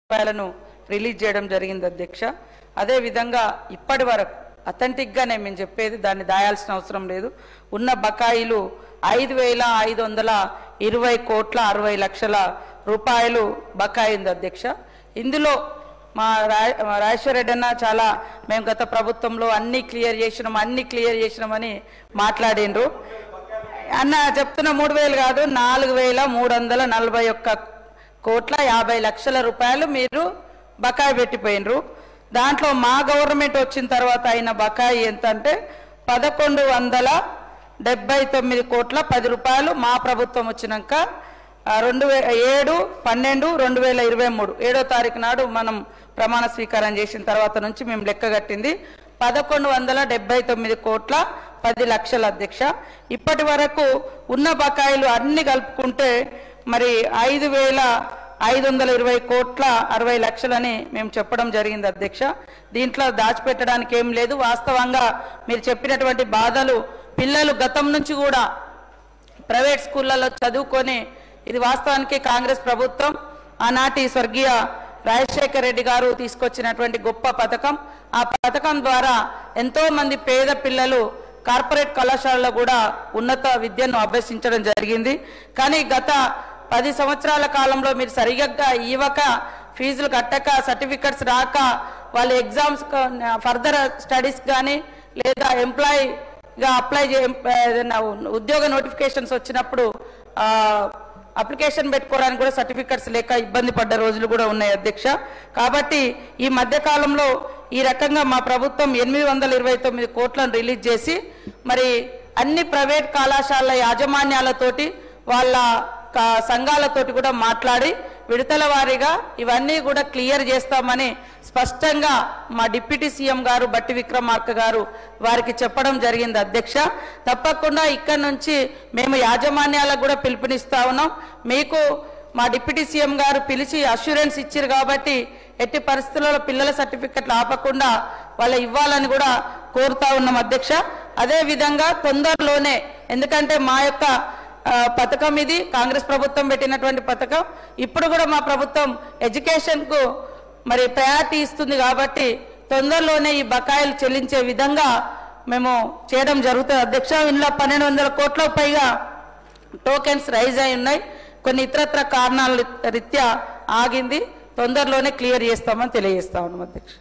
రూపాయలను రిలీజ్ చేయడం జరిగింది అధ్యక్ష. అదే విధంగా ఇప్పటి వరకు అథెంటిక్ గానే మేము చెప్పేది, దాన్ని దాయాల్సిన అవసరం లేదు. ఉన్న బకాయిలు 5,520 కోట్ల 60 లక్షల రూపాయలు బకాయి ఉంది అధ్యక్ష. ఇందులో మా రాజేశ్వర రెడ్డి అన్న చాలా మేము గత ప్రభుత్వంలో అన్ని క్లియర్ చేసినామని మాట్లాడిండ్రు అన్న. చెప్తున్న 3,000 కాదు, 4,341 కోట్ల 50 లక్షల రూపాయలు మీరు బకాయి పెట్టిపోయినరు. దాంట్లో మా గవర్నమెంట్ వచ్చిన తర్వాత అయిన బకాయి ఎంత అంటే 1,179 కోట్ల 10 రూపాయలు. మా ప్రభుత్వం వచ్చినాక 7/12/2023 7వ తారీఖు నాడు మనం ప్రమాణ స్వీకారం చేసిన తర్వాత నుంచి మేము లెక్క కట్టింది 1,179 కోట్ల 10 లక్షల అధ్యక్ష. ఇప్పటి వరకు ఉన్న బకాయిలు అన్ని కలుపుకుంటే మరి 5,520 కోట్ల 60 లక్షలని మేము చెప్పడం జరిగింది అధ్యక్ష. దీంట్లో దాచిపెట్టడానికి ఏం లేదు. వాస్తవంగా మీరు చెప్పినటువంటి బాధలు పిల్లలు గతం నుంచి కూడా ప్రైవేట్ స్కూళ్ళలో చదువుకొని, ఇది వాస్తవానికి కాంగ్రెస్ ప్రభుత్వం ఆనాటి స్వర్గీయ రాజశేఖర రెడ్డి గారు తీసుకొచ్చినటువంటి గొప్ప పథకం. ఆ పథకం ద్వారా ఎంతో మంది పేద పిల్లలు కార్పొరేట్ కళాశాలలో కూడా ఉన్నత విద్యను అభ్యసించడం జరిగింది. కానీ గత 10 సంవత్సరాల కాలంలో మీరు సరిగ్గా ఇవ్వక, ఫీజులు కట్టక, సర్టిఫికెట్స్ రాక, వాళ్ళ ఎగ్జామ్స్ ఫర్దర్ స్టడీస్ కానీ లేదా ఎంప్లాయీగా అప్లై ఉద్యోగ నోటిఫికేషన్స్ వచ్చినప్పుడు అప్లికేషన్ పెట్టుకోవడానికి కూడా సర్టిఫికెట్స్ లేక ఇబ్బంది పడ్డ రోజులు కూడా ఉన్నాయి అధ్యక్ష. కాబట్టి ఈ మధ్య కాలంలో ఈ రకంగా మా ప్రభుత్వం 829 కోట్లను రిలీజ్ చేసి మరి అన్ని ప్రైవేట్ కళాశాలల యాజమాన్యాలతోటి వాళ్ళ సంఘాలతోటి కూడా మాట్లాడి విడతల వారీగా ఇవన్నీ కూడా క్లియర్ చేస్తామని స్పష్టంగా మా డిప్యూటీ సీఎం గారు బట్టి విక్రమార్క గారు వారికి చెప్పడం జరిగింది అధ్యక్ష. తప్పకుండా ఇక్కడ నుంచి మేము యాజమాన్యాలకు కూడా పిలుపునిస్తా ఉన్నాం. మీకు మా డిప్యూటీ సీఎం గారు పిలిచి అష్యూరెన్స్ ఇచ్చారు కాబట్టి ఎట్టి పరిస్థితుల్లో పిల్లల సర్టిఫికెట్లు ఆపకుండా వాళ్ళు ఇవ్వాలని కూడా కోరుతా ఉన్నాం అధ్యక్ష. అదే విధంగా తొందరలోనే, ఎందుకంటే మా యొక్క పథకం ఇది కాంగ్రెస్ ప్రభుత్వం పెట్టినటువంటి పథకం. ఇప్పుడు కూడా మా ప్రభుత్వం ఎడ్యుకేషన్కు మరి ప్రయారిటీ ఇస్తుంది కాబట్టి తొందరలోనే ఈ బకాయిలు చెల్లించే విధంగా మేము చేయడం జరుగుతుంది అధ్యక్ష. ఇందులో 1,200 కోట్లకు పైగా టోకెన్స్ రైజ్ అయి ఉన్నాయి. కొన్ని ఇతరత్ర కారణాల రీత్యా ఆగింది. తొందరలోనే క్లియర్ చేస్తామని తెలియజేస్తా ఉన్నాం అధ్యక్ష.